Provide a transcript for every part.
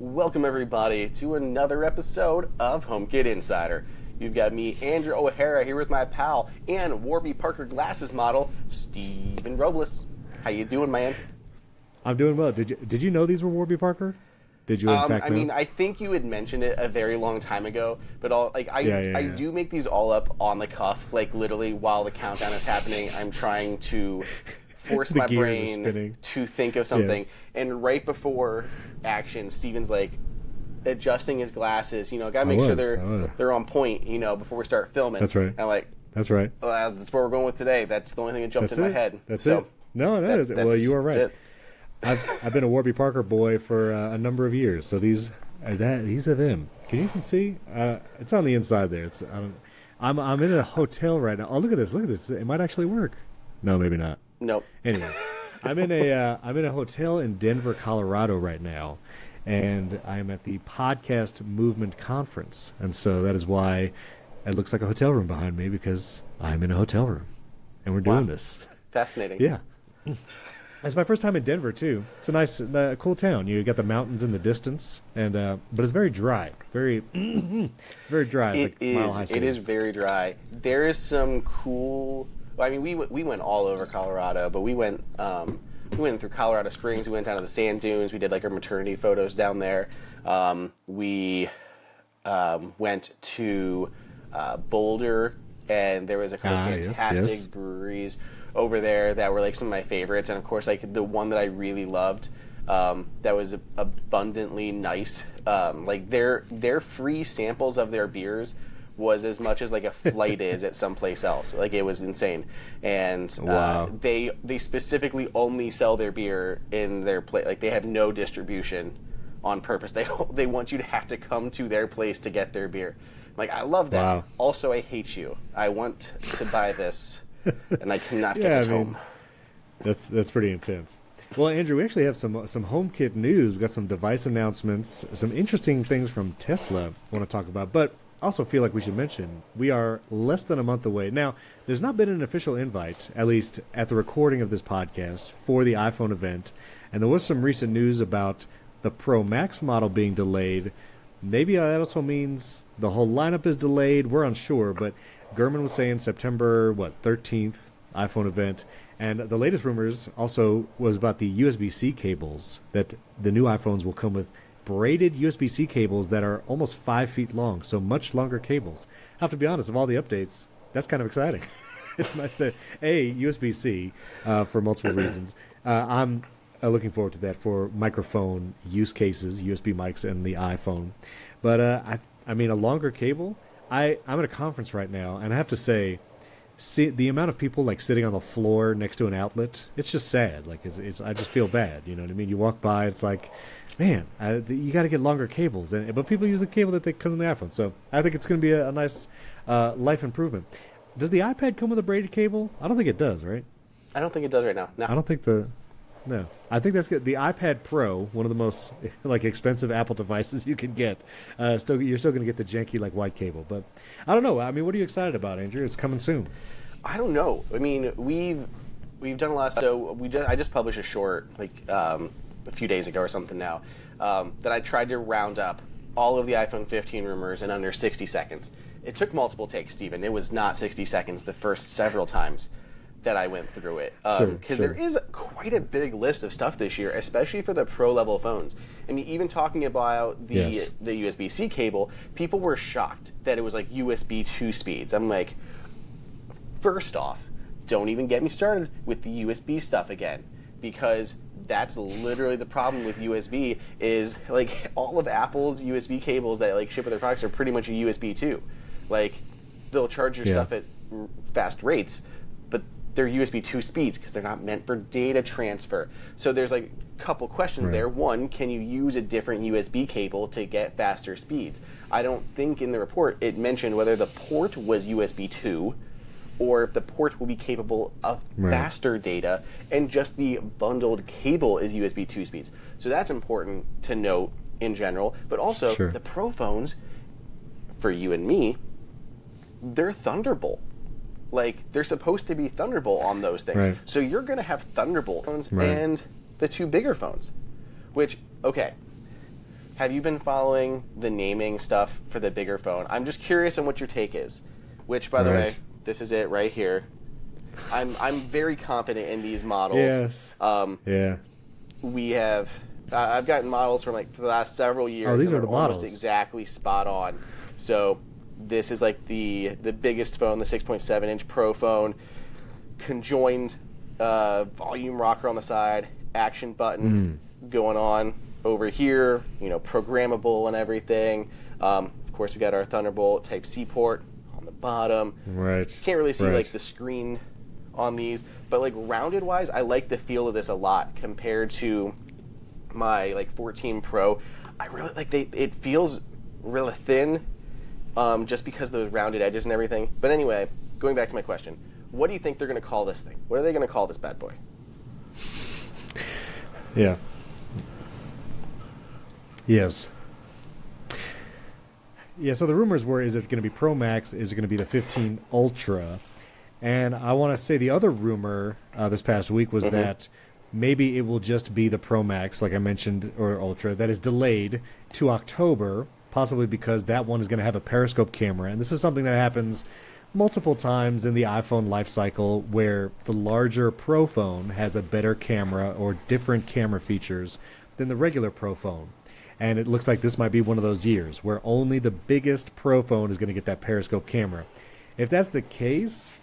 Welcome everybody to another episode of HomeKit Insider. You've got me, Andrew O'Hara, here with my pal and Warby Parker Glasses model, Steven Robles. How you doing, man? I'm doing well. Did you know these were Warby Parker? Did you in fact know? I mean, I think you had mentioned it a very long time ago, but I do make these all up on the cuff, like literally while the countdown is happening. I'm trying to force my brain to think of something. Yes. And right before action, Steven's like adjusting his glasses. You know, gotta make sure they're on point. You know, before we start filming. That's right. And I'm like, that's right. That's what we're going with today. That's the only thing that jumped in my head. That's it. No, well, you are right. I've been a Warby Parker boy for a number of years. So these are them. Can you even see? It's on the inside there. I'm in a hotel right now. Oh, look at this. Look at this. It might actually work. No, maybe not. Nope. Anyway, I'm in a hotel in Denver, Colorado right now, and I'm at the Podcast Movement Conference, and so that is why it looks like a hotel room behind me, because I'm in a hotel room, and we're doing this. Fascinating. Yeah. It's my first time in Denver too. It's a nice, cool town. You got the mountains in the distance, and but it's very dry, very, very dry. It's like Mile High City. It is very dry. There is some cool. Well, I mean, we went all over Colorado, but we went through Colorado Springs. We went down to the sand dunes. We did like our maternity photos down there. We went to Boulder, and there was a couple fantastic breweries over there that were like some of my favorites, and of course like the one that I really loved that was abundantly nice, like their free samples of their beers was as much as like a flight is at someplace else. Like, it was insane. And they specifically only sell their beer in their place. Like, they have no distribution on purpose. They want you to have to come to their place to get their beer. Like, I love that. Wow. Also, I hate you. I want to buy this and I cannot get it home. That's pretty intense. Well, Andrew, we actually have some HomeKit news. We've got some device announcements, some interesting things from Tesla I want to talk about, but also feel like we should mention we are less than a month away. Now, there's not been an official invite, at least at the recording of this podcast, for the iPhone event, and there was some recent news about the Pro Max model being delayed. Maybe that also means the whole lineup is delayed. We're unsure, but Gurman was saying September 13th iPhone event, and the latest rumors also was about the USB-C cables, that the new iPhones will come with braided USB-C cables that are almost 5 feet long, so much longer cables. I have to be honest, of all the updates, that's kind of exciting. It's nice that, USB-C for multiple reasons. I'm looking forward to that for microphone use cases, USB mics and the iPhone. But I mean, a longer cable. I'm at a conference right now, and I have to say, the amount of people like sitting on the floor next to an outlet, it's just sad. Like, it's I just feel bad. You know what I mean? You walk by, it's like, man, you got to get longer cables, but people use the cable that they come in the iPhone. So I think it's going to be a nice life improvement. Does the iPad come with a braided cable? I don't think it does, right? I don't think it does right now. No. I don't think No. I think that's good. The iPad Pro, one of the most like expensive Apple devices you can get. You're still going to get the janky like white cable, but I don't know. I mean, what are you excited about, Andrew? It's coming soon. I don't know. I mean, we've done a lot. So I just published a short like a few days ago or something now, that I tried to round up all of the iPhone 15 rumors in under 60 seconds. It took multiple takes, Steven. It was not 60 seconds the first several times that I went through it. Because there is quite a big list of stuff this year, especially for the pro-level phones. I mean, even talking about the USB-C cable, people were shocked that it was like USB 2 speeds. I'm like, first off, don't even get me started with the USB stuff again, because that's literally the problem with USB is like all of Apple's USB cables that like ship with their products are pretty much a USB 2. Like, they'll charge your stuff at fast rates, but they're USB 2 speeds because they're not meant for data transfer. So there's like a couple questions there. One, can you use a different USB cable to get faster speeds? I don't think in the report it mentioned whether the port was USB 2 or if the port will be capable of faster data, and just the bundled cable is USB 2 speeds. So that's important to note in general. But also, the Pro phones, for you and me, they're Thunderbolt. Like, they're supposed to be Thunderbolt on those things. Right. So you're going to have Thunderbolt phones and the two bigger phones. Which, okay, have you been following the naming stuff for the bigger phone? I'm just curious on what your take is. Which, by the way, this is it right here. I'm very confident in these models. Yes. Yeah. We have I've gotten models from like for the last several years. Oh, these are the almost models. Exactly spot on. So this is like the biggest phone, the 6.7-inch Pro phone, conjoined volume rocker on the side, action button going on over here, programmable and everything. Of course, we got our Thunderbolt Type-C port on the bottom. Right. Can't really see like the screen on these, but like rounded wise, I like the feel of this a lot compared to my like 14 Pro. I really like it feels really thin, just because of those rounded edges and everything. But anyway, going back to my question, what do you think they're going to call this thing? What are they going to call this bad boy? Yeah. Yes. Yeah, so the rumors were, is it going to be Pro Max? Is it going to be the 15 Ultra? And I want to say the other rumor this past week was that maybe it will just be the Pro Max, like I mentioned, or Ultra, that is delayed to October, possibly because that one is going to have a periscope camera. And this is something that happens multiple times in the iPhone life cycle, where the larger Pro phone has a better camera or different camera features than the regular Pro phone. And it looks like this might be one of those years where only the biggest Pro phone is going to get that periscope camera. If that's the case,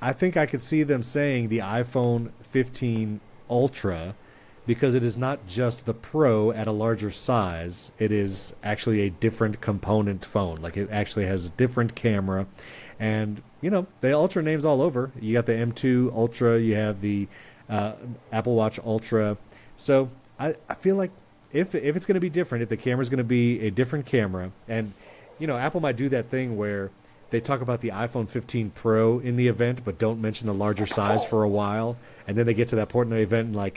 I think I could see them saying the iPhone 15 Ultra, because it is not just the Pro at a larger size. It is actually a different component phone. Like, it actually has a different camera. And, the Ultra names all over. You got the M2 Ultra. You have the Apple Watch Ultra. So I feel like if it's going to be different, if the camera's going to be a different camera, and, Apple might do that thing where they talk about the iPhone 15 Pro in the event, but don't mention the larger size for a while. And then they get to that point in the event and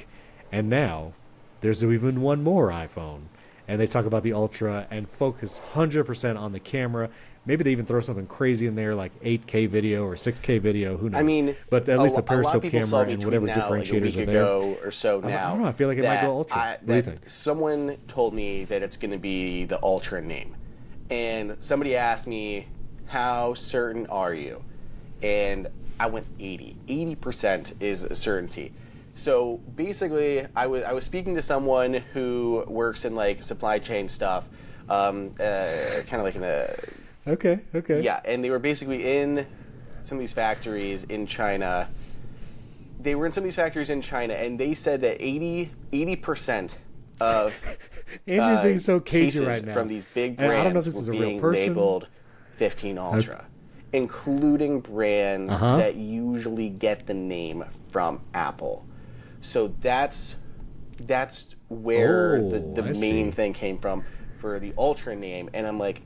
and now there's even one more iPhone. And they talk about the Ultra and focus 100% on the camera. Maybe they even throw something crazy in there like 8K video or 6K video. Who knows? I mean, but at least the periscope camera and whatever differentiators are there. Or so now. I don't know. I feel like it might go Ultra. What do you think? Someone told me that it's going to be the Ultra name. And somebody asked me, how certain are you? And I went 80. 80% is a certainty. So basically, I was speaking to someone who works in like supply chain stuff, kind of like in a... Okay. Yeah, and they were basically in some of these factories in China. They were in some of these factories in China, and they said that 80% of Andrew's being so cagey cases right now from these big brands I don't know if this were is a being real person. labeled 15 Ultra, including brands that usually get the name from Apple. So that's where the main thing came from for the Ultra name. And I'm like,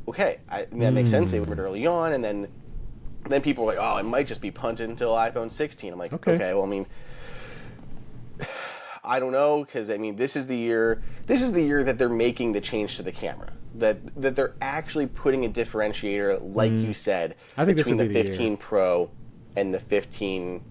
okay, that makes sense. They were early on, and then people were like, oh, it might just be punted until iPhone 16. I'm like, okay, well, I mean, I don't know, because I mean, this is the year that they're making the change to the camera. That they're actually putting a differentiator, like you said, I think between the 15 year. Pro and the 15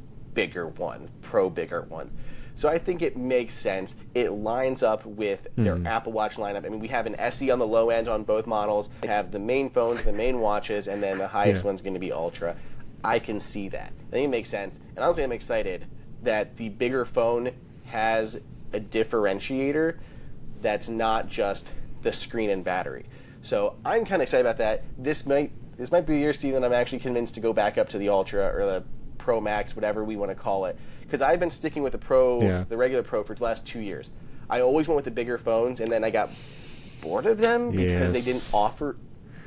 Pro bigger one. So I think it makes sense. It lines up with their Apple Watch lineup. I mean, we have an SE on the low end on both models. We have the main phones, the main watches, and then the highest one's going to be Ultra. I can see that. I think it makes sense. And honestly, I'm excited that the bigger phone has a differentiator that's not just the screen and battery. So I'm kind of excited about that. This might be a year, Steven, I'm actually convinced to go back up to the Ultra or the Pro Max, whatever we want to call it. Because I've been sticking with the Pro, the regular Pro, for the last 2 years. I always went with the bigger phones, and then I got bored of them because they didn't offer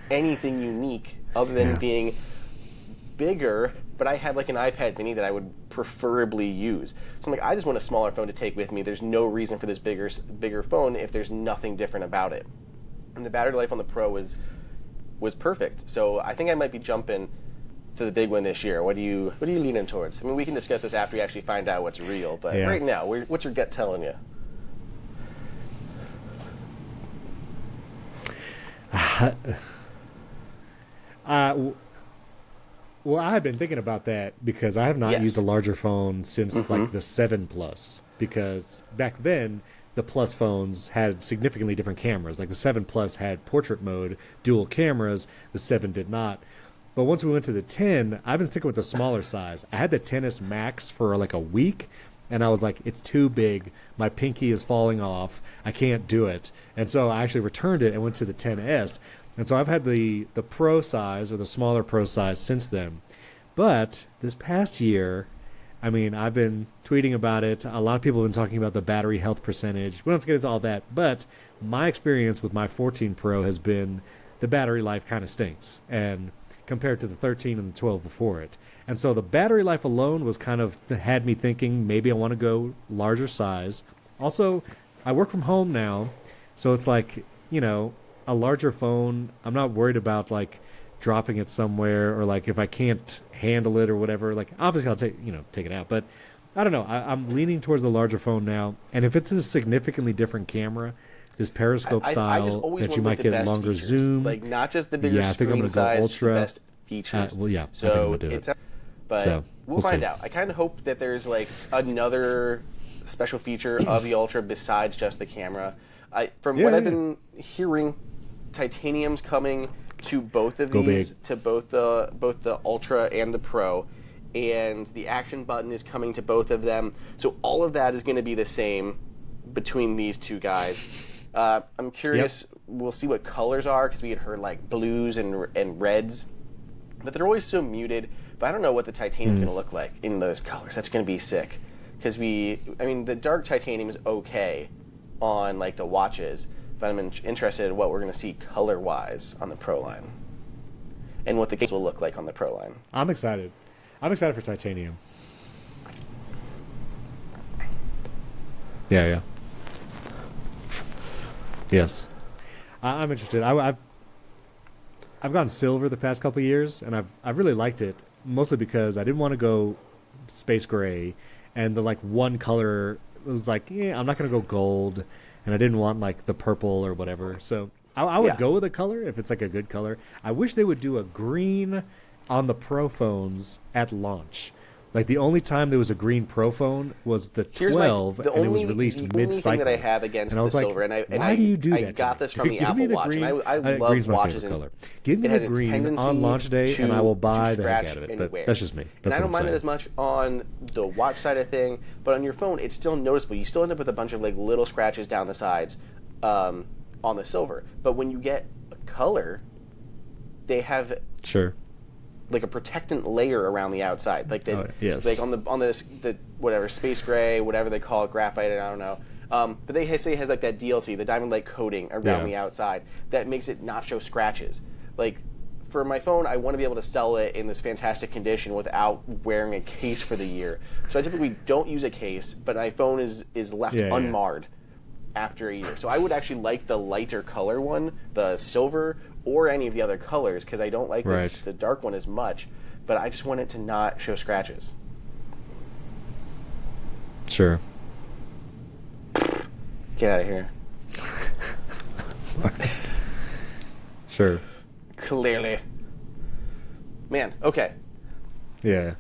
anything unique other than being bigger. But I had like an iPad mini that I would preferably use. So I'm like, I just want a smaller phone to take with me. There's no reason for this bigger phone if there's nothing different about it. And the battery life on the Pro was perfect. So I think I might be jumping to the big one this year. What are you leaning towards? I mean, we can discuss this after we actually find out what's real. But right now, what's your gut telling you? Well, I had been thinking about that because I have not used a larger phone since like the 7 Plus. Because back then, the Plus phones had significantly different cameras. Like the 7 Plus had portrait mode, dual cameras. The 7 did not. But once we went to the 10, I've been sticking with the smaller size. I had the 10s Max for like a week, and I was like, it's too big. My pinky is falling off. I can't do it. And so I actually returned it and went to the 10s. And so I've had the Pro size or the smaller Pro size since then. But this past year, I mean, I've been tweeting about it. A lot of people have been talking about the battery health percentage. We don't have to get into all that. But my experience with my 14 Pro has been the battery life kind of stinks. And compared to the 13 and the 12 before it. And so the battery life alone was kind of had me thinking maybe I want to go larger size. Also, I work from home now, so it's like, you know, a larger phone. I'm not worried about like dropping it somewhere or like if I can't handle it or whatever. Like obviously I'll take it out, but I don't know. I'm leaning towards the larger phone now. And if it's a significantly different camera, this periscope style that you might get longer features. Zoom, like not just the bigger I think I'm screen gonna size, go ultra. the best features. Well, yeah, so I think I'm gonna do it. But we'll find out. I kind of hope that there's like another special feature of the Ultra besides just the camera. From what I've been hearing, titanium's coming to both of these, to both the Ultra and the Pro, and the action button is coming to both of them. So all of that is going to be the same between these two guys. I'm curious. Yep. We'll see what colors are because we had heard like blues and reds, but they're always so muted. But I don't know what the titanium is going to look like in those colors. That's going to be sick because the dark titanium is okay on like the watches, but I'm interested in what we're going to see color-wise on the Pro line and what the case will look like on the Pro line. I'm excited. I'm excited for titanium. Yeah. Yes, I'm interested. I've gone silver the past couple of years, and I've really liked it, mostly because I didn't want to go space gray, and the like one color was like, I'm not gonna go gold, and I didn't want like the purple or whatever. So I would go with a color if it's like a good color. I wish they would do a green on the Pro phones at launch. Like the only time there was a green Pro phone was the 12, and it was released mid-cycle. The only thing that I have against the silver, why do you do that? I got this from the Apple Watch, and I love watches. Color. Give me the green on launch day, and I will buy the heck out of it. But that's just me. And I don't mind it as much on the watch side of thing, but on your phone, it's still noticeable. You still end up with a bunch of like little scratches down the sides on the silver. But when you get a color, they have like a protectant layer around the outside, like like on the whatever space gray, whatever they call it, graphite, I don't know. But they say it has like that DLC, the diamond like coating around the outside that makes it not show scratches. Like for my phone, I want to be able to sell it in this fantastic condition without wearing a case for the year. So I typically don't use a case, but my phone is left unmarred after a year. So I would actually like the lighter color one, the silver, or any of the other colors, because I don't like the dark one as much, but I just want it to not show scratches. Sure. Get out of here. Sure. Clearly. Man, okay. Yeah.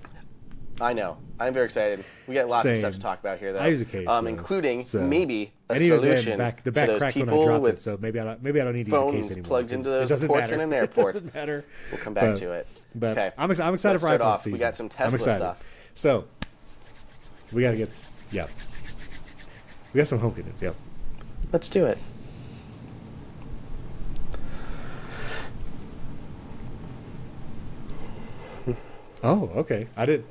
I know. I'm very excited. We got lots of stuff to talk about here, though. I use a case, including maybe a solution the back to those cracked when I people dropped with it, so maybe I don't need to use a case anymore. Plugged into those ports in an airport. It doesn't matter. We'll come back to it. But okay. I'm excited for iPhone season. We got some Tesla stuff. So we got to get we got some HomeKit news. Yep. Let's do it. Oh, okay. I did.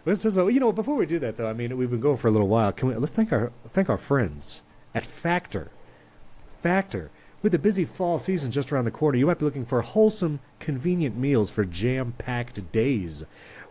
So before we do that, though, I mean, we've been going for a little while. Let's thank our friends at Factor. Factor. With the busy fall season just around the corner, you might be looking for wholesome, convenient meals for jam-packed days.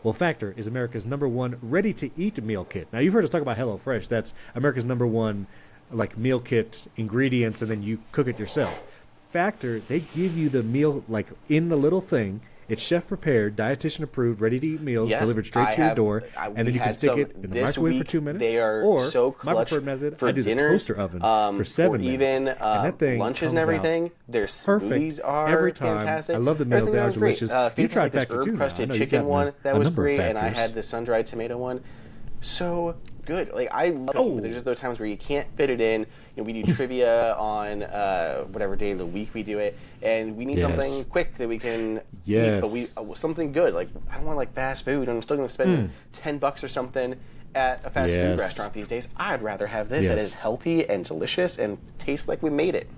Well, Factor is America's #1 ready-to-eat meal kit. Now, you've heard us talk about HelloFresh. That's America's #1 like meal kit ingredients, and then you cook it yourself. Factor, they give you the meal like in the little thing. It's chef-prepared, dietitian-approved, ready-to-eat meals delivered straight to your door, and then you can stick it in the microwave for 2 minutes. They are or so clutch my preferred method, for I do dinners, the toaster oven for 7 minutes. Even and that thing lunches and comes everything. Their smoothies are every time. fantastic. I love the meals; they are delicious. You tried this Factor too. herb-crusted chicken one that was great, and I had the sun-dried tomato one. So good. Like, I love it, but there's just those times where you can't fit it in. We do trivia on whatever day of the week we do it, and we need something quick that we can eat, but something good. Like, I don't want like fast food, and I'm still going to spend $10 or something at a fast food restaurant these days. I'd rather have this that is healthy and delicious and tastes like we made it.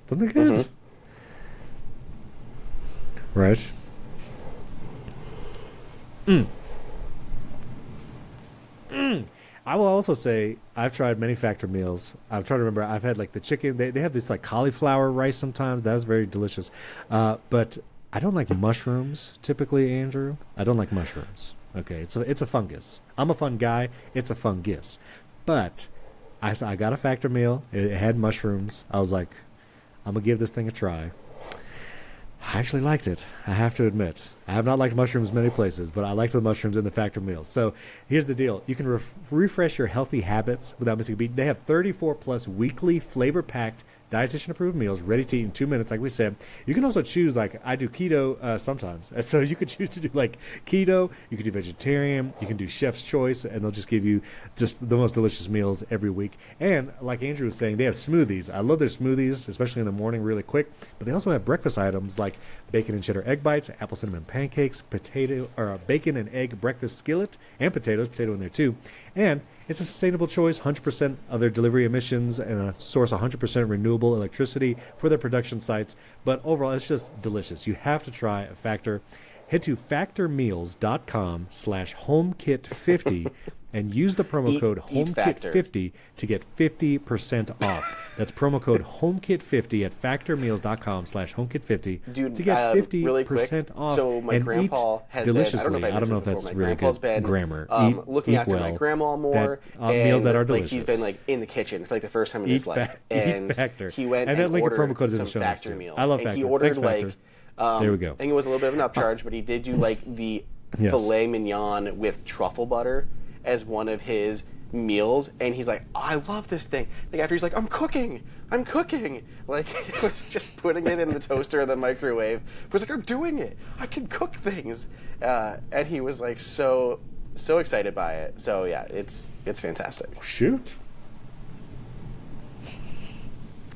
Something good. Right. I will also say I've tried many Factor meals. I'm trying to remember. I've had like the chicken. They have this like cauliflower rice sometimes. That was very delicious. But I don't like mushrooms typically, Andrew. I don't like mushrooms. Okay, it's a fungus. I'm a fun guy. It's a fungus. But I got a Factor meal. It had mushrooms. I was like, I'm going to give this thing a try. I actually liked it, I have to admit. I have not liked mushrooms many places, but I liked the mushrooms in the Factor meals. So here's the deal. You can refresh your healthy habits without missing a beat. They have 34 plus weekly flavor-packed dietitian-approved meals ready to eat in 2 minutes, like we said. You can also choose, like, I do keto sometimes. And so you could choose to do, like, keto. You could do vegetarian. You can do chef's choice, and they'll just give you just the most delicious meals every week. And like Andrew was saying, they have smoothies. I love their smoothies, especially in the morning, really quick. But they also have breakfast items like bacon and cheddar egg bites, apple cinnamon pancakes, bacon and egg breakfast skillet, and potato in there too. And it's a sustainable choice, 100% of their delivery emissions, and a source 100% renewable electricity for their production sites. But overall, it's just delicious. You have to try a Factor. Head to factormeals.com/HomeKit50 and use the promo code HomeKit50 to get 50% off. That's promo code HomeKit50 at factormeals.com/HomeKit50 to get 50% really quick, off. So my grandpa has deliciously. been, I don't know if that's really good grammar. Looking after my grandma more. Meals that are delicious. He's been like in the kitchen for like the first time in his life. And Factor. He went and and link ordered promo code some in the show Factor meals. I love and Factor. He ordered Thanks, there we go. I think it was a little bit of an upcharge, but he did do like the filet mignon with truffle butter as one of his meals, and he's like, oh, I love this thing. Like after he's like, I'm cooking. Like he was just putting it in the toaster or the microwave. But he's like, I'm doing it. I can cook things. And he was like so excited by it. So yeah, it's fantastic. Shoot.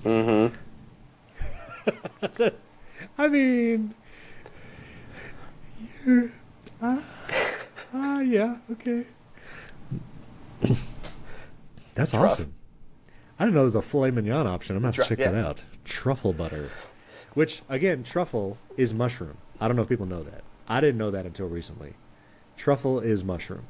Mm-hmm. I mean, yeah, okay. That's Truff. awesome. I didn't know there was a filet mignon option. I'm going to have to check that out. Truffle butter. Which, again, truffle is mushroom. I don't know if people know that. I didn't know that until recently. Truffle is mushroom.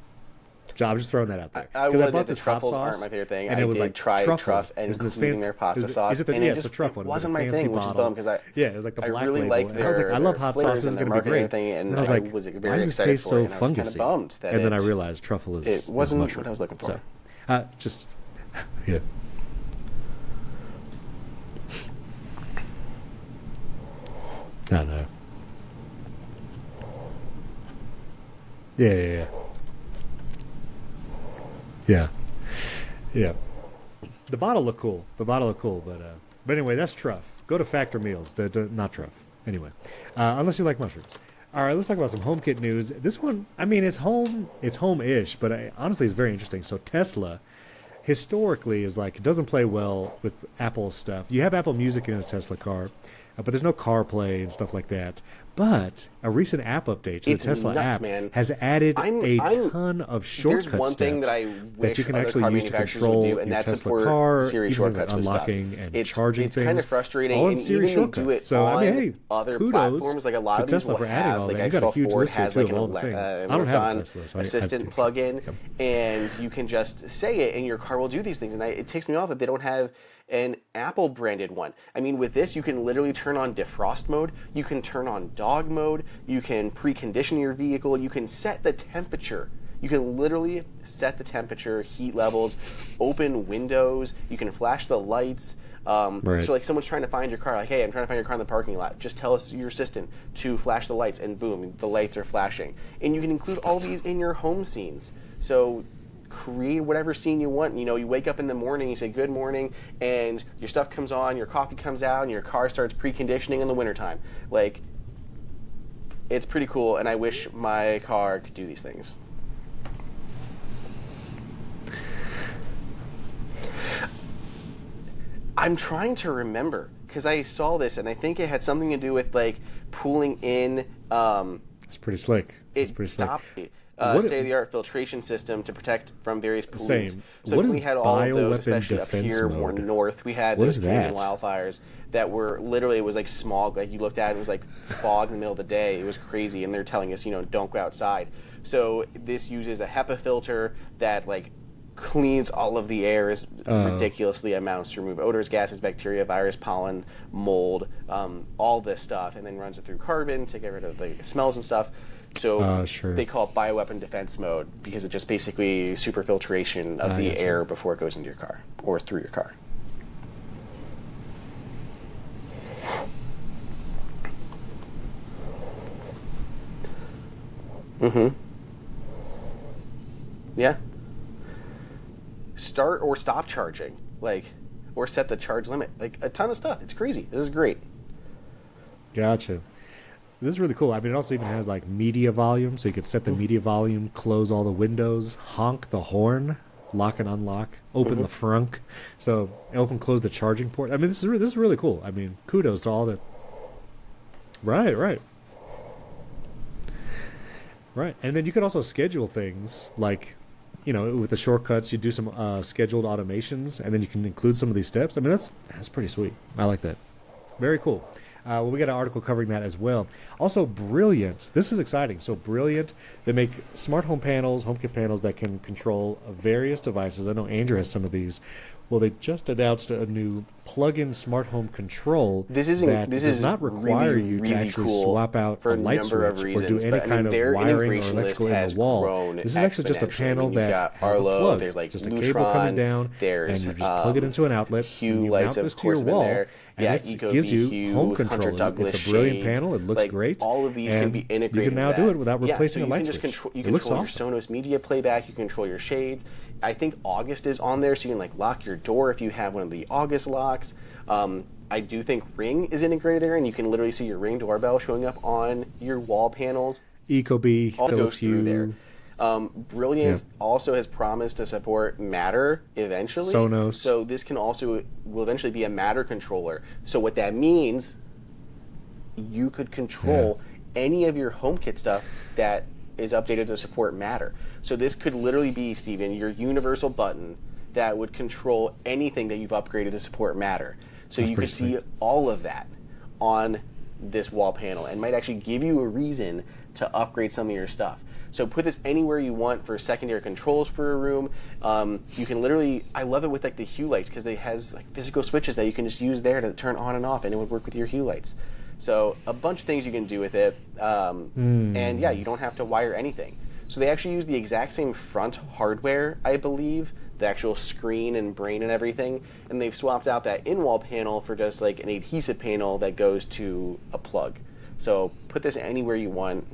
I'm just throwing that out there. I bought this hot truffles sauce, aren't my favorite thing. and it was like try truffle, and including their pasta sauce. It's the Truff one. It wasn't my thing, which is dumb because it was like the black really label. like And I was like, I love hot sauce. This is going to be great. And I was like, very why does this taste so fungusy? And then I realized truffle is it wasn't mushroom. what I was looking for. So, just yeah. I don't know. Yeah. The bottle looked cool. But anyway, that's Truff. Go to Factor Meals. Not Truff. Anyway, unless you like mushrooms. All right, let's talk about some HomeKit news. This one, I mean, it's home-ish, but honestly, it's very interesting. So Tesla, historically, is like, it doesn't play well with Apple stuff. You have Apple Music in a Tesla car, but there's no CarPlay and stuff like that. But a recent app update to the Tesla app has added a ton of shortcut There's one thing that I wish you can other actually car use to manufacturers control would do, and your that's Tesla support car, Siri even Shortcuts like with unlocking stuff. and It's charging things. It's kind of frustrating, all in and Siri even Shortcuts. do it So on I mean, hey, other kudos platforms. Like a lot to of these Tesla will for adding have, all like that. I You got a saw huge Ford list here has too like of all the things. I don't have a Amazon Tesla, so Assistant plugin, and you can just say it, and your car will do these things. And it takes me off that they don't have an Apple branded one. I mean, with this, you can literally turn on defrost mode, you can turn on dog mode, you can precondition your vehicle, you can set the temperature. You can literally set the temperature, heat levels, open windows, you can flash the lights. So like someone's trying to find your car, like, hey, I'm trying to find your car in the parking lot. Just tell us your assistant to flash the lights, and boom, the lights are flashing. And you can include all these in your home scenes. So create whatever scene you want. You know, you wake up in the morning, you say good morning, and your stuff comes on, your coffee comes out, and your car starts preconditioning in the wintertime. Like, It's pretty cool, and I wish my car could do these things. I'm trying to remember, because I saw this, and I think it had something to do with, like, pulling in... It's pretty slick. It's pretty slick. State-of-the-art filtration system to protect from various pollutants. Same. So what we had all of those, especially up here mode? more north. We had what those Canadian that? wildfires that were literally, it was like smog. Like you looked at it, it was like fog in the middle of the day. It was crazy, and they're telling us, don't go outside. So this uses a HEPA filter that like cleans all of the air as ridiculously amounts to remove odors, gases, bacteria, virus, pollen, mold, all this stuff, and then runs it through carbon to get rid of the smells and stuff. So they call it bioweapon defense mode because it's just basically super filtration of the air before it goes into your car or through your car. Mm-hmm. Yeah. Start or stop charging, or set the charge limit, a ton of stuff. It's crazy. This is great. Gotcha. This is really cool. I mean, it also even has like media volume, so you could set the media volume, close all the windows, honk the horn, lock and unlock, open the frunk, so open, close the charging port. I mean, this is really cool. I mean, kudos to all the. Right. And then you could also schedule things like, with the shortcuts, you do some scheduled automations, and then you can include some of these steps. I mean, that's pretty sweet. I like that. Very cool. Well, we got an article covering that as well. Also, Brilliant. This is exciting. So, Brilliant, they make smart home panels, HomeKit panels that can control various devices. I know Andrew has some of these. Well, they just announced a new plug-in smart home control that does not require you to actually swap out a light switch or do any kind of wiring or electrical in the wall. This is actually just a panel that has a plug. There's just a cable coming down, and you just plug it into an outlet, and you mount this to your wall, and it gives you home control. It's a Brilliant panel. It looks great. All of these can be integrated. You can now do it without replacing a light switch. You can control your Sonos media playback. You can control your shades. I think August is on there, so you can lock your door if you have one of the August locks. I do think Ring is integrated there, and you can literally see your Ring doorbell showing up on your wall panels. Ecobee, all goes through there. Brilliant also has promised to support Matter eventually. Sonos. So this will eventually be a Matter controller. So what that means, you could control any of your HomeKit stuff that is updated to support Matter. So this could literally be, Steven, your universal button that would control anything that you've upgraded to support Matter. So you could see all of that on this wall panel and might actually give you a reason to upgrade some of your stuff. So put this anywhere you want for secondary controls for a room. You can literally, I love it with the Hue lights because it has physical switches that you can just use there to turn on and off, and it would work with your Hue lights. So a bunch of things you can do with it. And you don't have to wire anything. So they actually use the exact same front hardware, I believe, the actual screen and brain and everything, and they've swapped out that in-wall panel for just an adhesive panel that goes to a plug. So put this anywhere you want.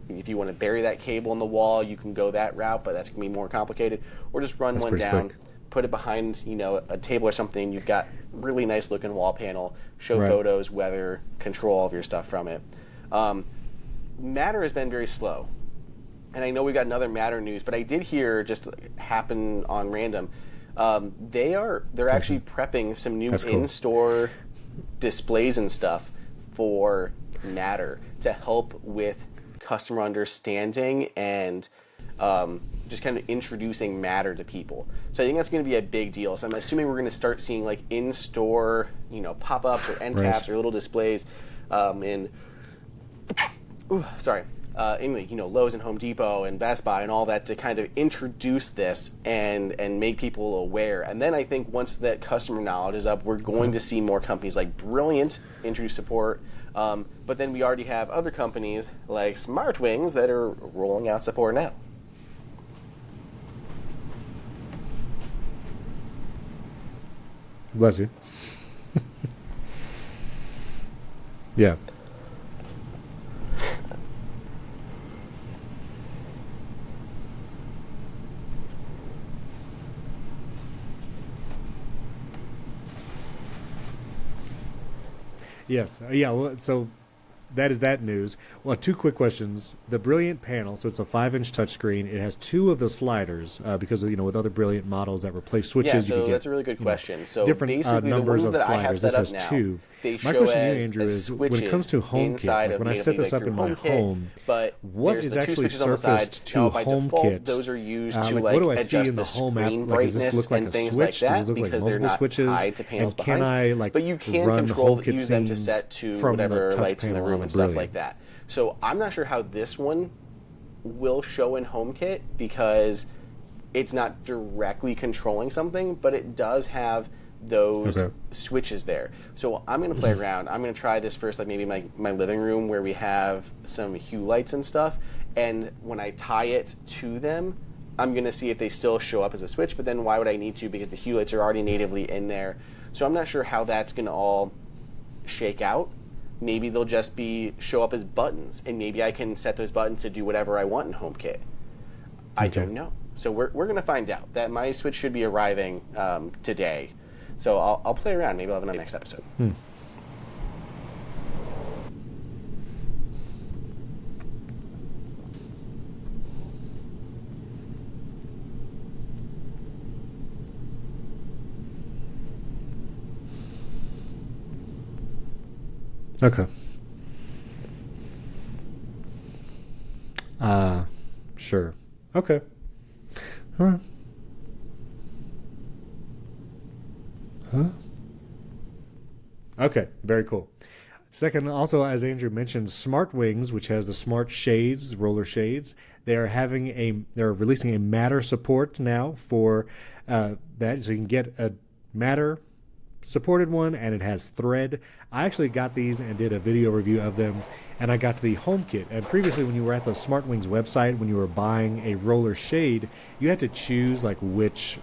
If you want to bury that cable in the wall, you can go that route, but that's going to be more complicated. Or just run one down, put it behind a table or something. You've got really nice looking wall panel, show photos, weather, control all of your stuff from it. Matter has been very slow. And I know we got another Matter news, but I did hear, just happen on random, they're actually prepping some new in-store displays and stuff for Matter to help with customer understanding and just kind of introducing Matter to people. So I think that's going to be a big deal. So I'm assuming we're going to start seeing in-store, pop-ups or end caps or little displays in Lowe's and Home Depot and Best Buy and all that to kind of introduce this and make people aware. And then I think once that customer knowledge is up, we're going to see more companies like Brilliant introduce support. But then we already have other companies like Smartwings that are rolling out support now. Bless you. Yeah. Yes. Yeah. Well, so that is that news. Well, two quick questions. The Brilliant panel, so it's a 5-inch touchscreen. It has two of the sliders because with other Brilliant models that replace switches, Yeah, you so can get that's a really good question. So different basically, numbers the of ones that I have sliders. set This up has now, two. they My show question to you, as Andrew, is when it switches comes to HomeKit, inside like of when I natively, set this like up through in my HomeKit, home, but what there's is the two actually switches on the side. surfaced to Now, by default, HomeKit? those are used to what do I see adjust in the the home app? screen Like, does this brightness look like and a things like switch? Does that this look like because they're multiple not switches? tied to panels And can behind. I But you can run control HomeKit use them to scenes set to from the whatever touch lights in the panel room on and the stuff Brilliant? like that. So I'm not sure how this one will show in HomeKit because it's not directly controlling something, but it does have those switches there. So I'm going to play around. I'm going to try this first, like maybe my living room where we have some hue lights and stuff. And when I tie it to them, I'm going to see if they still show up as a switch, but then why would I need to? Because the hue lights are already natively in there. So I'm not sure how that's going to all shake out. Maybe they'll just show up as buttons, and maybe I can set those buttons to do whatever I want in HomeKit. I don't know. So we're going to find out. That my Switch should be arriving today. So I'll play around. Maybe I'll have it on the next episode. Okay. Sure. Okay. All right. Huh? Okay, very cool. Second, also, as Andrew mentioned, Smartwings, which has the smart shades, roller shades, they're releasing a Matter support now for that, so you can get a Matter supported one, and it has Thread. I actually got these and did a video review of them, and I got the HomeKit. And previously, when you were at the Smartwings website, when you were buying a roller shade, you had to choose like which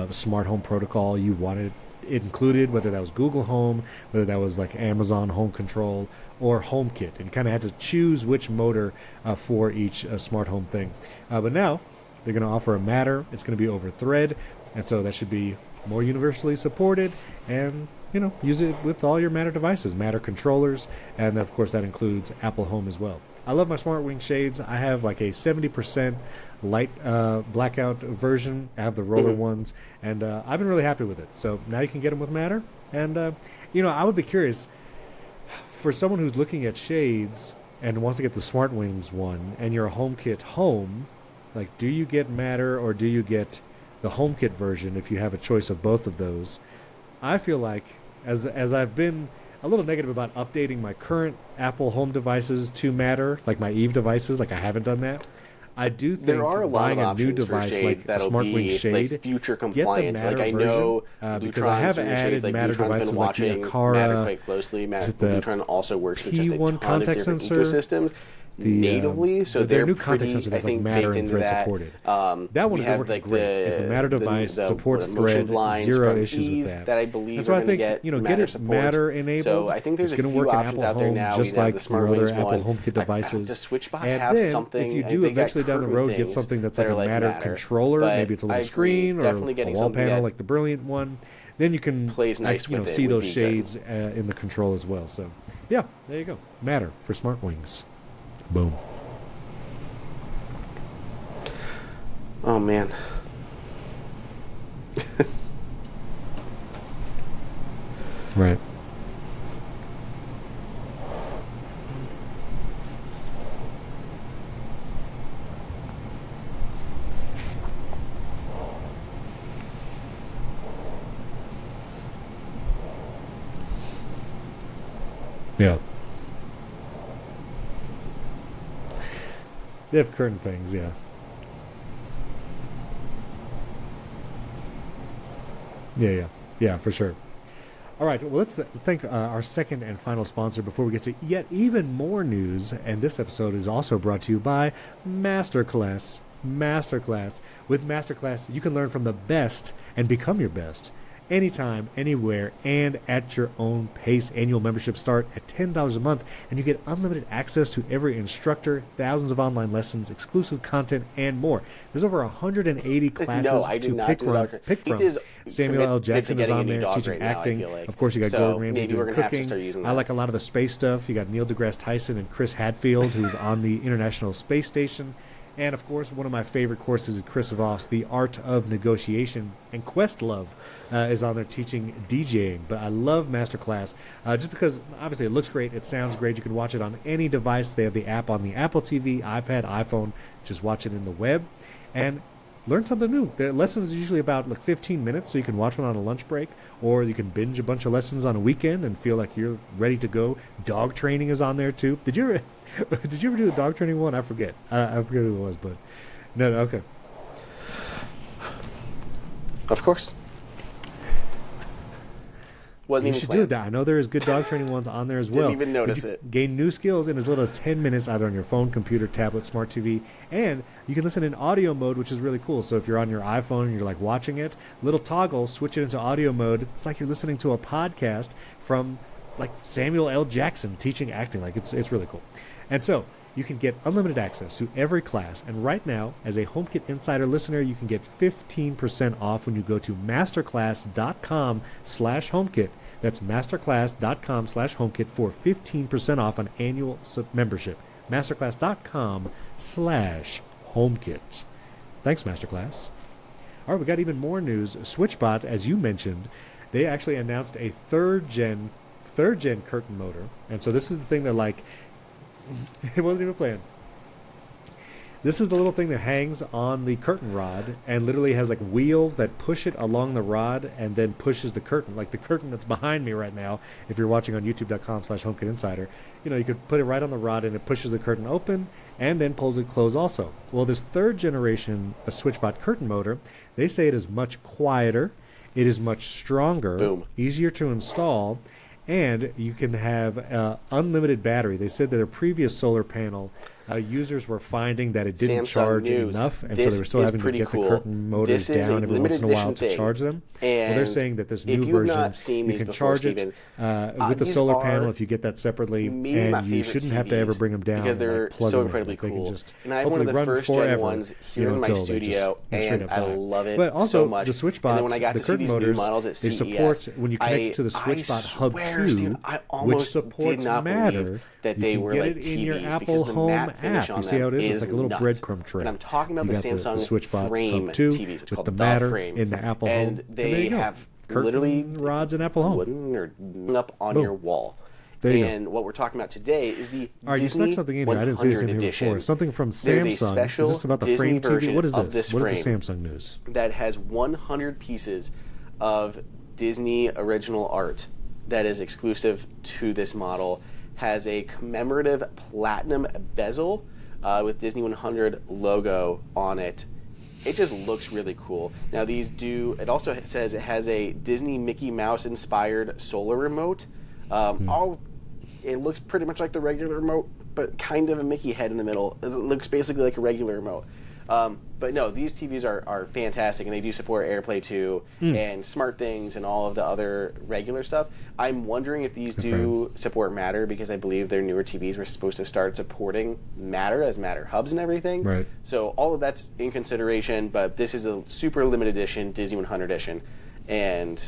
smart home protocol you wanted it included, whether that was Google Home, whether that was like Amazon Home Control or HomeKit, and kind of had to choose which motor for each smart home thing. But now they're going to offer a Matter. It's going to be over Thread, and so that should be more universally supported, and use it with all your Matter devices, Matter controllers, and of course that includes Apple Home as well. I love my Smartwing shades. I have like a 70% light blackout version. I have the roller ones, and I've been really happy with it. So now you can get them with Matter, and I would be curious for someone who's looking at shades and wants to get the Smartwings one, and you're a HomeKit home, like, do you get Matter or do you get the HomeKit version if you have a choice of both of those? I feel like, as I've been a little negative about updating my current Apple Home devices to Matter, like my Eve devices, like I haven't done that. I do think there are a lot buying of a new options device for like shade a that'll Smartwing be shade, like future get the compliant. Matter Like I know version, because I have Lutron's added shades, like Matter Lutron's been devices like the watching Akara. Matter quite closely. Lutron also works with just a P1 ton of contact different sensor, ecosystems natively, so their they're new contact pretty, sensor I that's like think, Matter baked and into Thread that. supported. That one's been working like great. It's a Matter device, supports motion Thread, blinds zero from issues Eve with that. that I believe And so are I going to think get get it support. Matter enabled. So I think there's it's a going to few work in options Apple out there Home now. just We have like the your other Smartwings Apple one. HomeKit devices. Does SwitchBot and have then something? if you I do think eventually down the curtain road get things something that's that like are a Matter Matter, controller, but maybe it's a I little agree, screen or definitely a getting wall something panel that like the Brilliant one, then you can plays nice with it see would those be good. shades in the control as well. So yeah, there you go. Matter for Smartwings. Boom. Oh man. Right. Yeah. They have curtain things, yeah. Yeah, for sure. All right, well, let's thank our second and final sponsor before we get to yet even more news. And this episode is also brought to you by Masterclass. With Masterclass, you can learn from the best and become your best. anytime, anywhere, and at your own pace. Annual memberships start at $10 a month, and you get unlimited access to every instructor, thousands of online lessons, exclusive content, and more. There's over 180 classes to pick from. Samuel L. Jackson is on there teaching acting. Of course, you got Gordon Ramsay doing cooking. I like a lot of the space stuff. You got Neil deGrasse Tyson and Chris Hadfield, who's on the International Space Station. And, of course, one of my favorite courses is Chris Voss, The Art of Negotiation. And Questlove is on there teaching DJing. But I love Masterclass just because, obviously, it looks great. It sounds great. You can watch it on any device. They have the app on the Apple TV, iPad, iPhone. Just watch it in the web. And learn something new. The lessons are usually about 15 minutes, so you can watch one on a lunch break, or you can binge a bunch of lessons on a weekend and feel like you're ready to go. Dog training is on there, too. Did you ever do the dog training one? I forget. I forget who it was, but no, okay. Of course. Wasn't You even should planned. do that. I know there is good dog training ones on there as well. Didn't even notice it. Gain new skills in as little as 10 minutes, either on your phone, computer, tablet, smart TV, and you can listen in audio mode, which is really cool. So if you're on your iPhone and you're watching it, little toggle, switch it into audio mode. It's like you're listening to a podcast from Samuel L. Jackson teaching acting. It's really cool. And so you can get unlimited access to every class. And right now, as a HomeKit Insider listener, you can get 15% off when you go to masterclass.com/HomeKit. That's masterclass.com/HomeKit for 15% off an annual membership. Masterclass.com/HomeKit. Thanks, Masterclass. All right, we got even more news. SwitchBot, as you mentioned, they actually announced a third gen curtain motor. And so this is the thing that it wasn't even planned. This is the little thing that hangs on the curtain rod and literally has wheels that push it along the rod and then pushes the curtain. Like the curtain that's behind me right now, if you're watching on youtube.com/HomeKit Insider, you could put it right on the rod and it pushes the curtain open and then pulls it closed also. Well, this third generation SwitchBot curtain motor, they say it is much quieter, it is much stronger, easier to install, and you can have unlimited battery. They said that their previous solar panel users were finding that it didn't charge enough, and so they were still having to get the curtain motors down every once in a while to charge them. Well, they're saying that this new version, you can charge it with the solar panel if you get that separately, and you shouldn't have to ever bring them down because they're plug so them incredibly in. They cool. can just And I have one of the first gen ones here in my studio, and I love it but also, so much. the SwitchBot, and then when I got the to see curtain these new motors, models at they CES, support when you connect it to the SwitchBot Hub 2, which supports Matter. That they were get it in your Apple Home app. You see how it is? It's like a little breadcrumb tray. And I'm talking about the Samsung SwitchBot Frame Hub 2 TVs. It's with called the Matter Frame. in the Apple Home. And they have literally rods in Apple Home. Wooden or up on your wall. And what we're talking about today is the All right, you snuck something in here. I didn't see this in here before. Something from Samsung. Is this about the Frame TV? What is this? What is the Samsung news? That has 100 pieces of Disney original art that is exclusive to this model. Has a commemorative platinum bezel with Disney 100 logo on it. It just looks really cool. Now it also says it has a Disney Mickey Mouse inspired solar remote. It looks pretty much like the regular remote, but kind of a Mickey head in the middle. It looks basically like a regular remote. But no, these TVs are fantastic, and they do support AirPlay 2 and Smartwings and all of the other regular stuff. I'm wondering if these do support Matter, because I believe their newer TVs were supposed to start supporting Matter as Matter hubs and everything. Right. So all of that's in consideration, but this is a super limited edition, Disney 100 edition. And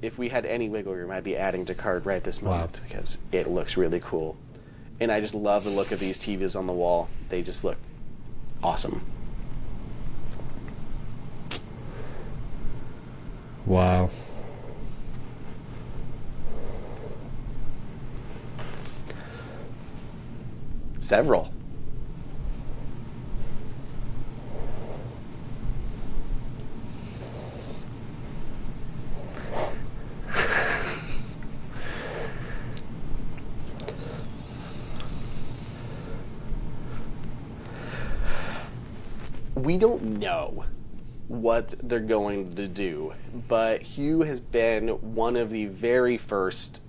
if we had any wiggle room, I'd be adding to cart right this moment because it looks really cool. And I just love the look of these TVs on the wall. They just look awesome. Wow. Several. We don't know what they're going to do, but Hue has been one of the very first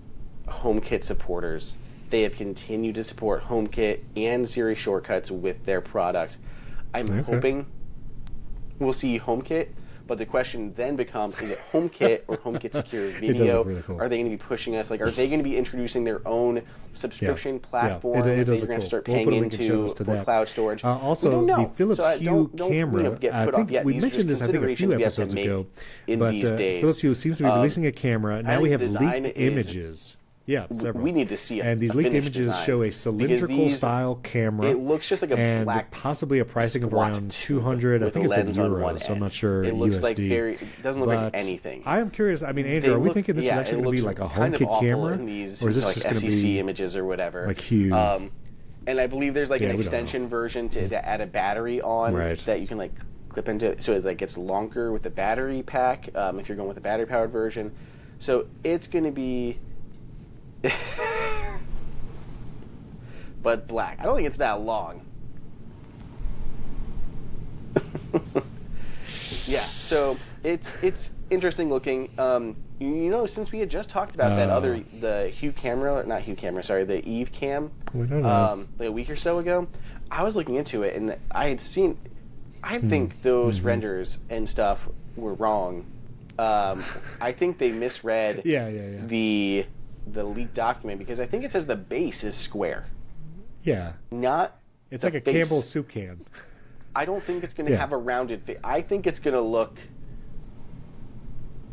HomeKit supporters. They have continued to support HomeKit and Siri Shortcuts with their product. I'm hoping we'll see HomeKit But the question then becomes, is it HomeKit or HomeKit Secure It does Video? look really cool. Are they going to be pushing us? Like, are they going to be introducing their own subscription platform It that does you're look going to cool. start We'll paying put a link in show into notes to for that. cloud storage? Also, we don't know. the Philips So Hue don't, camera. get I put think off yet. we These are mentioned this, just I think, a few considerations we have to episodes make ago. in But these days. Philips Hue seems to be releasing a camera. Now we have think design leaked is- images. Yeah, several. We need to see And these leaked finished images design, show a because cylindrical these- style camera. It looks just like a and black possibly a pricing of squat around tube 200. I with think a it's in lens on one euros, so I'm end. not sure It looks USD. like it doesn't look like But anything. I am curious. I mean, Andrew, are we thinking this is actually going to be like a kind of HomeKit awful camera, in these, or is this like just going to FCC be images or whatever? like Hue? And I believe there's like Yeah, an we don't know. extension version to add a battery on Right. that you can like clip into it, so it like gets longer with the battery pack if you're going with a battery powered version. So it's going to be. But black. I don't think it's that long. Yeah, so it's interesting looking. Since we had just talked about the Hue camera, not Hue camera, sorry, the Eve cam, We don't know. like a week or so ago, I was looking into it and I think those renders and stuff were wrong. I think they misread Yeah. the leaked document because I think it says the base is square. Yeah. Not It's the like a face. Campbell soup can. I don't think it's going to Yeah. have a rounded face. I think it's going to look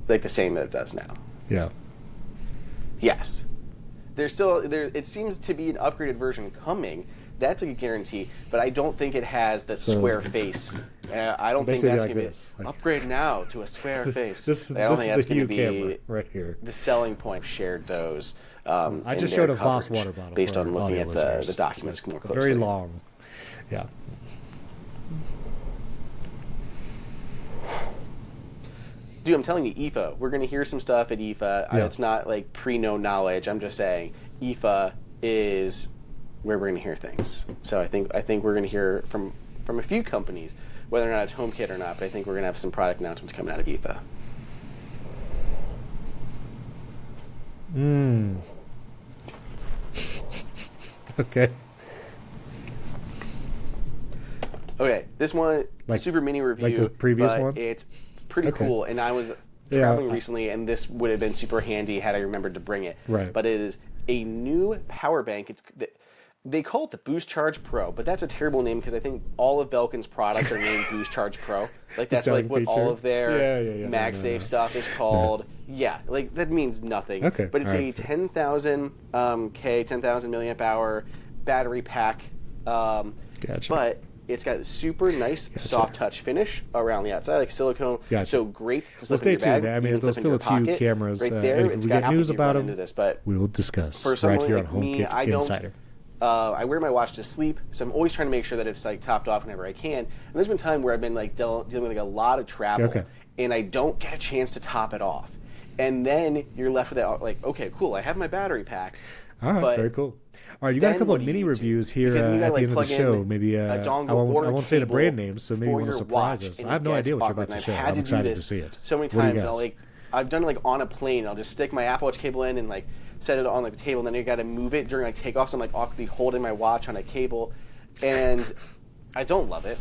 like the same that it does now. Yeah. Yes. There's still there. It seems to be an upgraded version coming. That's a guarantee, but I don't think it has the square face. I don't think Basically that's like going to this. be upgrade now to a square face. This I don't is think the that's going Hue to camera be right here. the selling point. Shared those. I in just their showed a Voss coverage water bottle based for on looking audio at listeners. the documents more closely. Very long. Yeah. Dude, I'm telling you, IFA. We're going to hear some stuff at IFA. Yeah. It's not like pre-known knowledge. I'm just saying IFA is where we're going to hear things. So I think we're going to hear from a few companies, whether or not it's HomeKit or not. But I think we're going to have some product announcements coming out of IFA. Okay. Okay, this one Like- super mini review. like the previous but one? It's pretty Okay. cool, and I was Yeah, traveling recently, and this would have been super handy had I remembered to bring it. Right. But it is a new power bank. They call it the Boost Charge Pro, but that's a terrible name because I think all of Belkin's products are named Boost Charge Pro. Like that's like selling what all feature? of their Yeah. MagSafe No. stuff is called. Yeah, like that means nothing. Okay, But it's all a right. 10,000 10,000 milliamp hour battery pack. Gotcha. But it's got super nice soft touch finish around the outside, like silicone. Gotcha. So great to Well, slip stay in your bag. tuned. I mean, even those slip in your Philips Hue pocket. cameras, right and there, if it's we got get news Apple Gear about run them, into this, but we will discuss for right someone here like on me, HomeKit I don't. Insider. I wear my watch to sleep, so I'm always trying to make sure that it's like topped off whenever I can. And there's been time where I've been like dealing with like a lot of travel, Okay. and I don't get a chance to top it off. And then you're left with that like, okay, cool, I have my battery pack. All right, but very cool. All right, you got a then couple what of do mini you do? reviews here Because then you at gotta, the end of plug the show. in Maybe a I dongle or a won't say the cable brand names, so maybe you for want to your surprise watch, us. and I have no it idea gets what you're about awkward, to and show. I've had I'm to do excited to this see it. so many What do you times. got? I've done it like on a plane. I'll just stick my Apple Watch cable in and like set it on like the table, and then you got to move it during like takeoffs. I'm like awkwardly holding my watch on a cable, and I don't love it.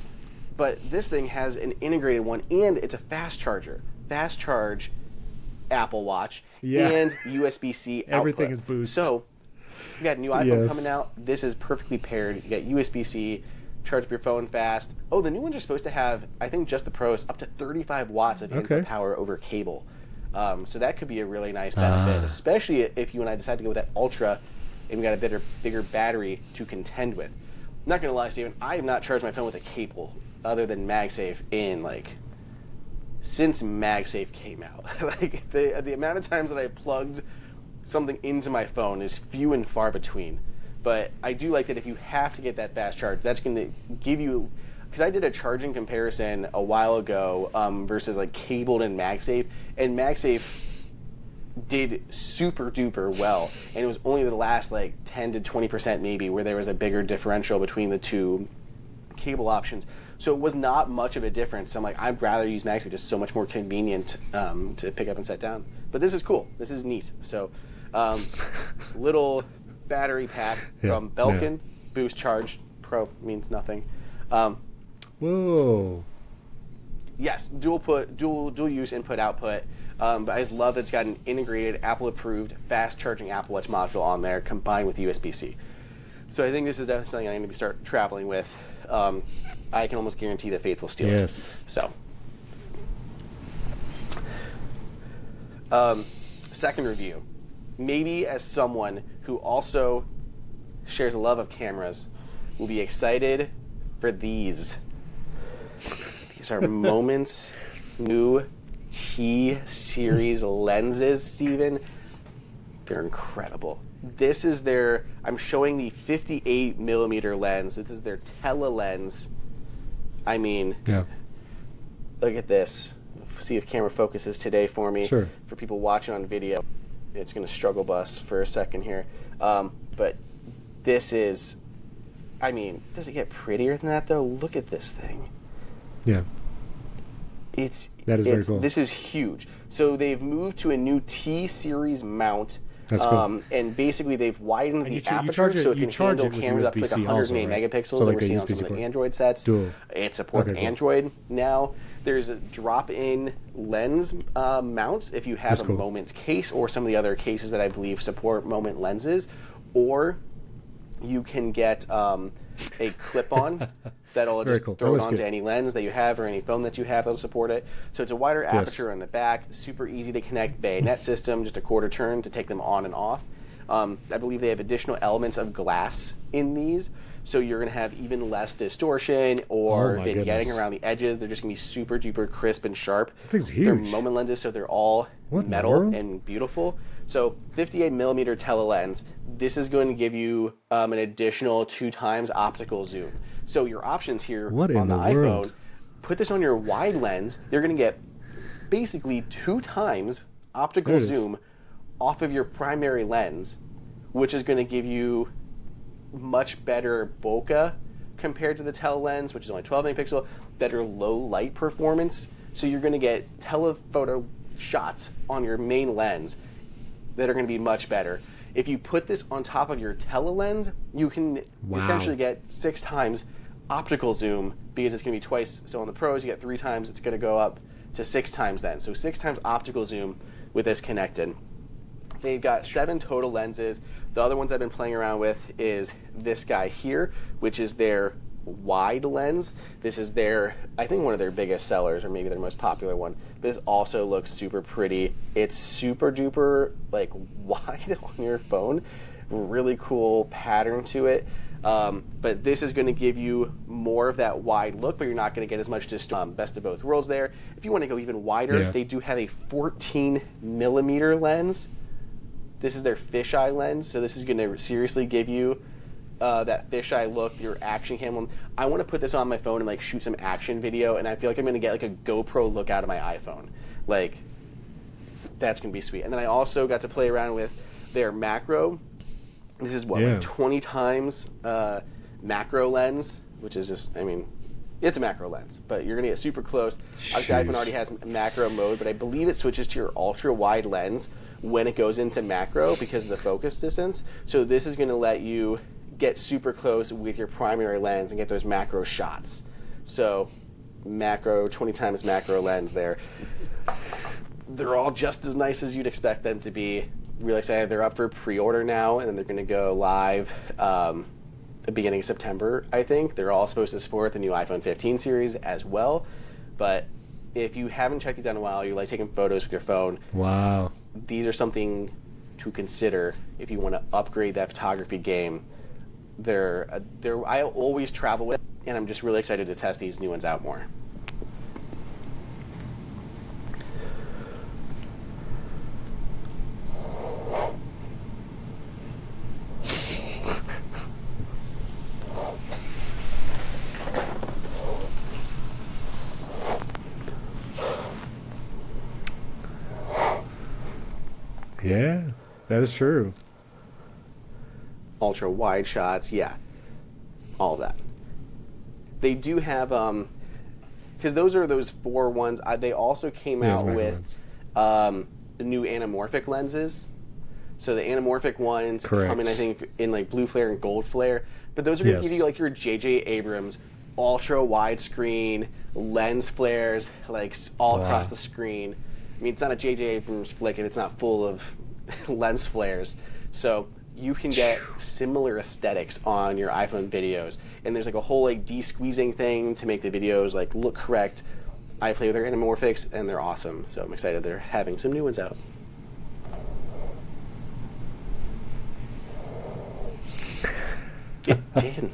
But this thing has an integrated one, and it's a fast charger, fast charge Apple Watch, Yeah. and USB-C output. Everything is Boost. So you got a new iPhone Yes. coming out. This is perfectly paired. You got USB-C, charge up your phone fast. Oh, the new ones are supposed to have, I think just the Pros, up to 35 watts of input Okay. power over cable. So that could be a really nice benefit, especially if you and I decide to go with that Ultra and we got a bigger battery to contend with. I'm not going to lie, Steven, I have not charged my phone with a cable other than MagSafe since MagSafe came out. Like the amount of times that I plugged something into my phone is few and far between. But I do like that if you have to get that fast charge, that's going to give you, because I did a charging comparison a while ago versus like cabled and MagSafe, and MagSafe did super duper well, and it was only the last like 10 to 20% maybe where there was a bigger differential between the two cable options. So it was not much of a difference. I'm like, I'd rather use MagSafe, just so much more convenient to pick up and set down. But this is cool. This is neat. So little battery pack from Belkin. Boost Charge Pro means nothing. Whoa. Yes, dual use input output. But I just love that it's got an integrated Apple approved fast charging Apple Watch module on there combined with USB-C. So I think this is definitely something I'm going to start traveling with. I can almost guarantee that Faith will steal it. So, second review. Maybe as someone who also shares a love of cameras, will be excited for these. These are Moments new T-series lenses, Steven. They're incredible. This is their, I'm showing the 58 millimeter lens. This is their tele lens. I mean, look at this. See if camera focuses today for me. Sure. For people watching on video, it's going to struggle bus for a second here. But this is, I mean, does it get prettier than that though? Look at this thing. Yeah. That is very cool. This is huge. So they've moved to a new T-series mount. That's cool. And basically they've widened the aperture charge it, so it can handle with cameras up to like USB-C 108 also, right? megapixels So that like we're the seeing on USB some of the port. Android sets. Dual. It supports Android now. There's a drop-in lens mounts if you have a Moment case or some of the other cases that I believe support Moment lenses. Or you can get a clip-on that'll just throw it onto any lens that you have or any phone that you have that'll support it. So it's a wider aperture on the back, super easy to connect bayonet system, just a quarter turn to take them on and off. I believe they have additional elements of glass in these, so you're going to have even less distortion or vignetting around the edges. They're just going to be super duper crisp and sharp. That thing's huge. They're Moment lenses, so they're all metal and beautiful. So 58 millimeter telelens. This is going to give you an additional 2 times optical zoom. So your options here on the iPhone, put this on your wide lens. You're going to get basically 2 times optical zoom off of your primary lens, which is going to give you much better bokeh compared to the telelens, which is only 12 megapixel, better low light performance. So you're going to get telephoto shots on your main lens that are going to be much better. If you put this on top of your telelens, you can essentially get 6 times optical zoom because it's going to be twice. So on the pros, you get 3 times. It's going to go up to 6 times then. So 6 times optical zoom with this connected. They've got 7 total lenses. The other ones I've been playing around with is this guy here, which is their wide lens. This is their, I think, one of their biggest sellers, or maybe their most popular one. This also looks super pretty. It's super duper like wide on your phone. Really cool pattern to it. But this is going to give you more of that wide look, but you're not going to get as much best of both worlds there. If you want to go even wider, they do have a 14 millimeter lens. This is their fisheye lens, so this is going to seriously give you that fisheye look, your action cam. I want to put this on my phone and like shoot some action video, and I feel like I'm going to get like a GoPro look out of my iPhone. Like, that's going to be sweet. And then I also got to play around with their macro. This is like 20 times macro lens, which is just, I mean, it's a macro lens, but you're going to get super close. Obviously, iPhone already has macro mode, but I believe it switches to your ultra wide lens when it goes into macro because of the focus distance. So this is going to let you get super close with your primary lens and get those macro shots. So macro, 20 times macro lens there. They're all just as nice as you'd expect them to be. Really excited. They're up for pre-order now, and then they're going to go live the beginning of September, I think. They're all supposed to support the new iPhone 15 series as well. But if you haven't checked these out in a while, you like taking photos with your phone. Wow. These are something to consider if you want to upgrade that photography game. I always travel with, and I'm just really excited to test these new ones out more. Yeah, that is true. Ultra wide shots, all of that. They do have because those are those 4 ones. They also came out with new anamorphic lenses. So the anamorphic ones come in, I think, in like blue flare and gold flare. But those are going to give you like your J.J. Abrams ultra widescreen, lens flares, like all across the screen. I mean, it's not a J.J. Abrams flick, and it's not full of lens flares. So you can get similar aesthetics on your iPhone videos. And there's like a whole like de-squeezing thing to make the videos like look correct. I play with their anamorphics, and they're awesome. So I'm excited they're having some new ones out. It did.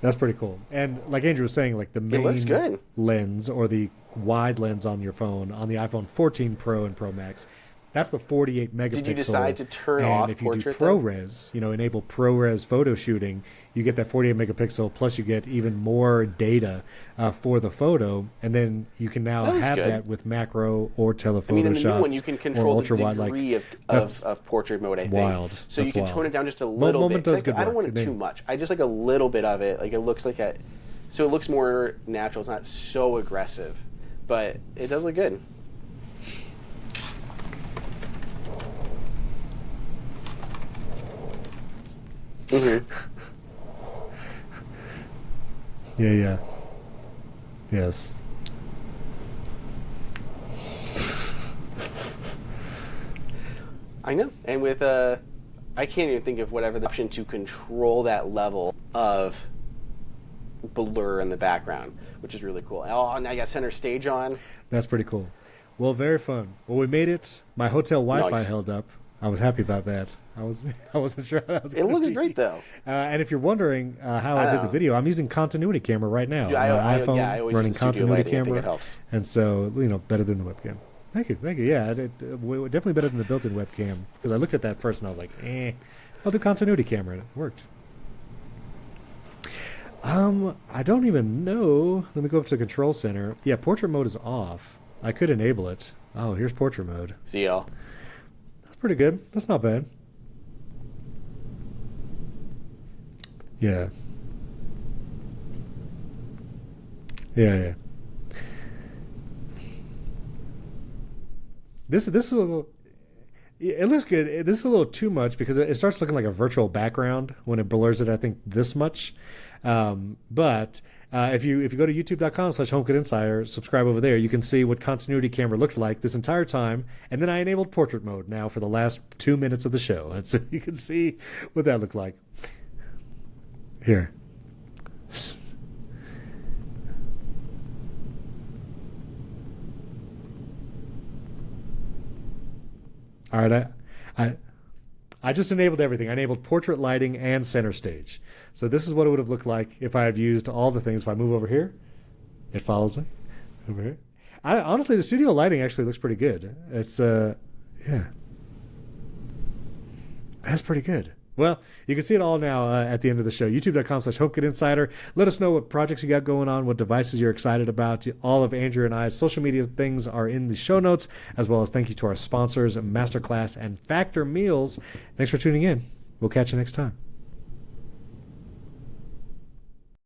That's pretty cool. And like Andrew was saying, like the main lens or the wide lens on your phone, on the iPhone 14 Pro and Pro Max, that's the 48 megapixel. Did you decide to turn and off if you portrait? do ProRes, enable ProRes photo shooting, you get that 48 megapixel, plus you get even more data for the photo, and then you can now have that with macro or telephoto in the shots. new one, you can control the degree of portrait mode, I think. Wild. So you can tone it down just a little bit. I don't want it too much. I just like a little bit of it. Like it looks like so it looks more natural. It's not so aggressive, but it does look good. Mm-hmm. Yeah. Yes. I know. And with I can't even think of whatever the option to control that level of blur in the background, which is really cool. Oh, and I got center stage on. That's pretty cool. Well, very fun. Well, we made it. My hotel Wi-Fi held up. I was happy about that. I wasn't sure how that was going to be. It looks great, though. And if you're wondering how I did the video, I'm using continuity camera right now. Dude, my iPhone I always running use the studio continuity lighting. I think camera, it helps. and so better than the webcam. Thank you. Yeah, definitely better than the built-in webcam, because I looked at that first and I was like, I'll do continuity camera, and it worked. I don't even know. Let me go up to the control center. Yeah, portrait mode is off. I could enable it. Oh, here's portrait mode. See y'all. That's pretty good. That's not bad. Yeah. This is a little. It looks good. This is a little too much because it starts looking like a virtual background when it blurs it. I think this much, but if you go to youtube.com/HomeKit Insider, subscribe over there, you can see what continuity camera looked like this entire time. And then I enabled portrait mode now for the last 2 minutes of the show, and so you can see what that looked like. Here. All right, I just enabled everything. I enabled portrait lighting and center stage. So this is what it would have looked like if I had used all the things. If I move over here, it follows me. Over here. Honestly, the studio lighting actually looks pretty good. It's, yeah. That's pretty good. Well, you can see it all now at the end of the show. YouTube.com/HomeKit Insider. Let us know what projects you got going on, what devices you're excited about. All of Andrew and I's social media things are in the show notes, as well as thank you to our sponsors, Masterclass and Factor Meals. Thanks for tuning in. We'll catch you next time.